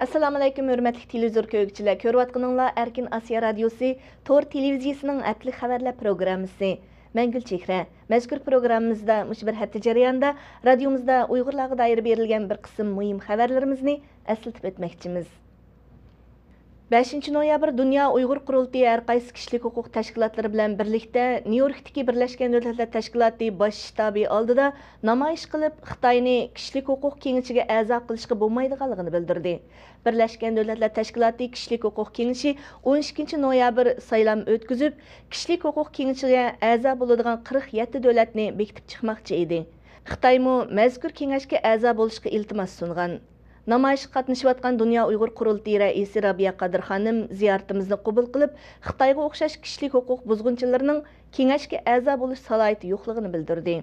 Assalamu alaykum, hörmətli televizor köygüçülər. Körüvatqınınlar Erkin Asiya Radiosu Tor televiziyasının ətli xəbərlər proqramısı. Mən Gülçehra. Məzkur proqramımızda müş bir həftə jarayanda radiomuzda Uyğurlarga dair berilgan bir qism mühim xəbərlərimizni əsiltib etməkçimiz. 5 noyabr Dünya Uyghur Qurultayı hər qaysı kişilik hüquq təşkilatları bilan birlikdə Nyu-Yorkdagi Birləşmiş Dövlətlər Təşkilatı baş ştabi oldida namoyish qilib, Xitoyni kişilik hüquq kengashiga a'zo qilishga bo'lmaydiganligini bildirdi. Birləşmiş Dövlətlər Təşkilatı Kişilik Hüquq Kengashi 12 noyabr saylam o'tkazib, kişilik hüquq kengashiga a'zo bo'ladigan 47 davlatni bekitib chiqmoqchi edi. Xitoymi mazkur kengashga a'zo bo'lishga iltimos sungan. Namoyish qatnashayotgan Dünya Uyghur Qurultayı raisi Rabiya Qadir xonim ziyoratimizni qabul qilib, Xitoyga o'xshash kishilik huquq buzg'unchilarining kengashga a'zo bo'lish salohiyati yo'qligini bildirdi.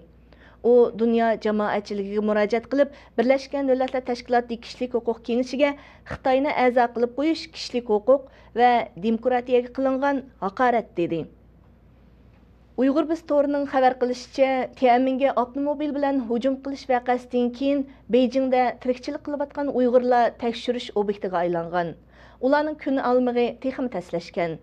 U dunyo jamoatchiligiga murojaat qilib, Birlashgan Davlatlar Tashkiloti kishilik huquq kengashiga Xitoyni a'zo qilib qo'yish kishilik huquq va demokratiyaga qilingan haqorat dedi. Uyghur Biz To'rining xabar qilishicha, Tianmenga avtomobil bilan hujum qilish vaqasidan keyin Beijingda tirikchilik qilayotgan Uyg'urlar tekshirish obyektiga aylangan. Ularning kun almig'i texim taslashgan.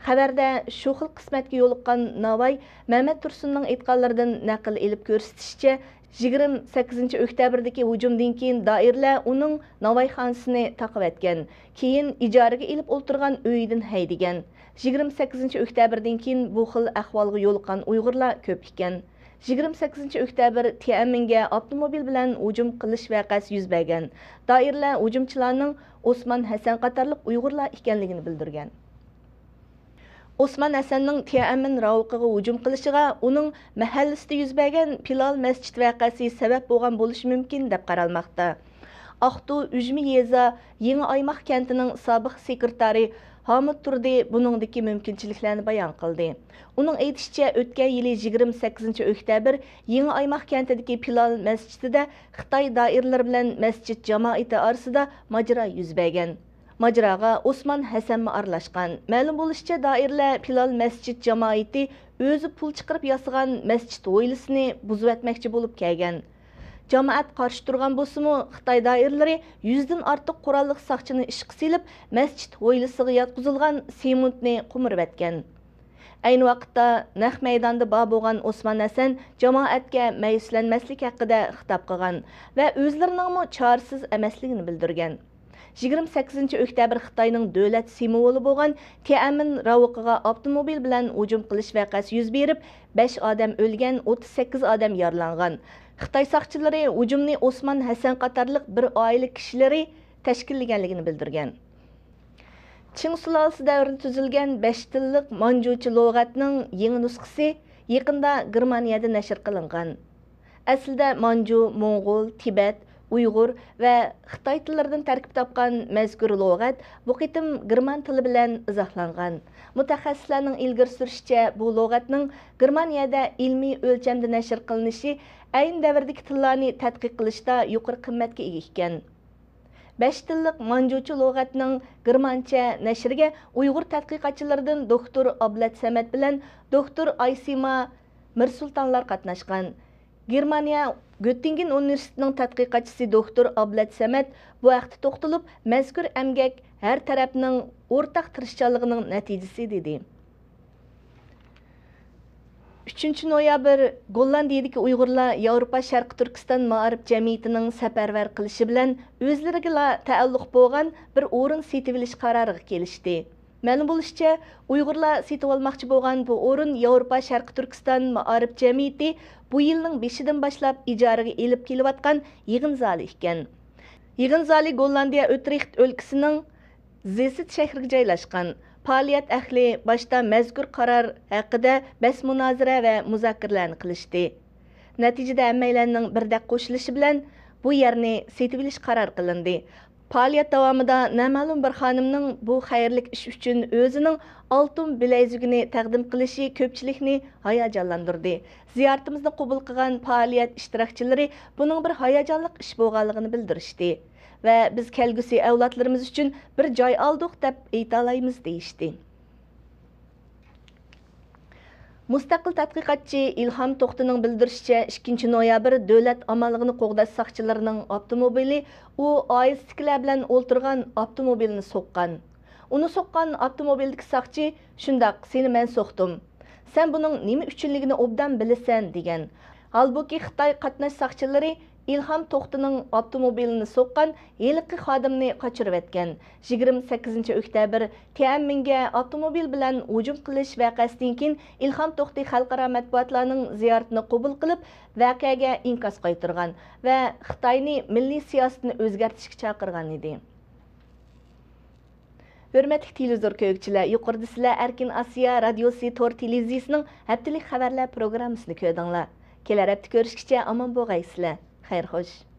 Xabarda shu xil qismatga yo'liqqan Navay Mehmet Tursunning aytganlaridan naql elib ko'rsatishicha, 28 oktyabrdagi hujumdan keyin doirlar uning Navay xonasini taqib etgan. Keyin ijaraga elib o'ltirgan uyidan haydigan. 28 oktyabrddan keyin bu xil ahvolga yo'liqqan Uyg'urlar ko'p ekan. 28 oktyabr Tianmenga avtomobil bilan hujum qilish vaqasi yuz bergan. Doirlar hujumchilarning Osman Hasan qatorliq Uyg'urlar ekanligini bildirgan. Osman Hasanning Tianmen ravuqiga hujum qilishiga uning mahallasida yuz bergan Pilal masjid vaqasi sabab bo'lgan bo'lishi mumkin deb qaralmoqda. Aqtu Ujmi yeza Yangi Aymaq kentining sobiq sekretari Hamid Turdi buningdagi mumkinchiliklarni bayon qildi. Uning aytishicha, o'tgan yili 28 oktyabr Yangi Aymaq kentidagi Pilal masjidida Xitoy doiralari bilan masjid jamoati orasida majra yuz bergan. Majraga Osman Hasan aralashgan. Ma'lum bo'lishicha, doiralar Pilal masjid jamoati o'zi pul chiqarib yasagan masjid o'ylisini buzib etmoqchi bo'lib kelgan. Jamoat qarshi turgan bo'lsa-mu, Xitoy doiralari 100 dan ortiq qurolli saqchini ishga silib, masjid o'ylisiga yotqizilgan sementni qo'mirib etgan. Ayni vaqtda naq maydonda bor bo'lgan Osman Hasan jamoatga mayuslanmaslik haqida xitob qilgan va o'zlarining chorasiz emasligini bildirgan. 28 oktyabr Xitoyning davlat simvoli bo'lgan Tianmen ravuqiga avtomobil bilan hujum qilish vaqasi yuz berib, 5 odam o'lgan, 38 odam yaralangan. Xitoy saqchilari hujumni Osman Hasan qatorliq bir oila kishilari tashkillaganligini bildirgan. Qing sulolasi davrida tuzilgan 5 tillik manjuchi lug'atning yangi nusxasi yaqinda Germaniyada nashr qilingan. Aslida manju, Mo'ng'ul, Tibet, Uyg'ur va Xitoy tillaridan tarkib topgan mazkur lug'at bu qitim German tili bilan izohlangan. Mutaxassislarning ilgari surishicha, bu lug'atning Germaniyada ilmiy o'lchamda nashr qilinishi ayni davrdagi tillarni tadqiq qilishda yuqori qimmatga ega ekan. 5 tillik manjuchi lug'atning germancha nashriga Uyg'ur tadqiqotchilaridan doktor Ablat Samat bilan doktor Aysima Mirsultonlar qatnashgan. Germaniya Göttingen Universitetining tadqiqotchisi doktor Ablat Samat bu vaqtda to'xtalib, mazkur emgak har tarafning o'rtaq tirishchanligining natijasi dedi. 3 noyabr Gollandiyadagi Uyg'urlar Yevropa Sharqi Turkiston ma'arif jamiyatining safarbar qilishi bilan o'zlariga taalluq bo'lgan bir o'rin setib olish qaroriga kelishdi. Ma'lum bo'lishicha, Uyg'urlar setib olmoqchi bo'lgan bu o'rin Yevropa Sharqi Turkiston ma'arif jamiyati bu yilning 5-dan boshlab ijaraga elib kelayotgan yig'in zali ekan. Yig'in zali Gollandiya Utrecht o'lkasining Zesit shahriga joylashgan. Faoliyat ahli boshda mazkur qaror haqida bas munozara va muzokaralarni qilishdi. Natijada hammalarning birdek qo'shilishi bilan bu yerni setib olish qaror qilindi. Faoliyat davomida noma'lum bir xonimning bu xayrlik ish uchun o'zining oltin bilezugini taqdim qilishi ko'pchilikni hayajonlantirdi. Ziyoratimizni qabul qilgan faoliyat ishtirokchilari buning bir hayajonli ish bo'lganligini bildirishdi va biz kelgusi avlodlarimiz uchun bir joy oldik deb ayta olamiz deyishdi. Mustaqil tədqiqatçı İlham Toxtining bildirishicha 2 noyabr davlat amallig'ini qo'g'dash soqchilarining avtomobili u oilastikilar bilan o'ltirgan avtomobilni so'qqan. Uni so'qqan avtomobildagi soqchi shundoq seni men so'qdim. Sen buning nima uchunligini obdan bilasan degan. Halbuki Xitoy qatnash soqchilari İlham Toxtining avtomobilini so'qqan heliqi xodimni qochirib etgan. 28 oktyabr Tianmenga avtomobil bilan hujum qilish vaqasidan keyin İlham Toxti xalqaro matbuotlarning ziyoratini qabul qilib, voqeaga inkos qaytargan va Xitoyni milliy siyosatni o'zgartirishga chaqirgan edi. Hürmetli televizor ko'ruvchilar, yuqorida sizlar Erkin Asiya radiosi tor televiziyasining haftalik xabarlar programmasini ko'rdinglar. Kelar hafta ko'rishguncha omon bo'lgaysizlar. Xayr xo'sh.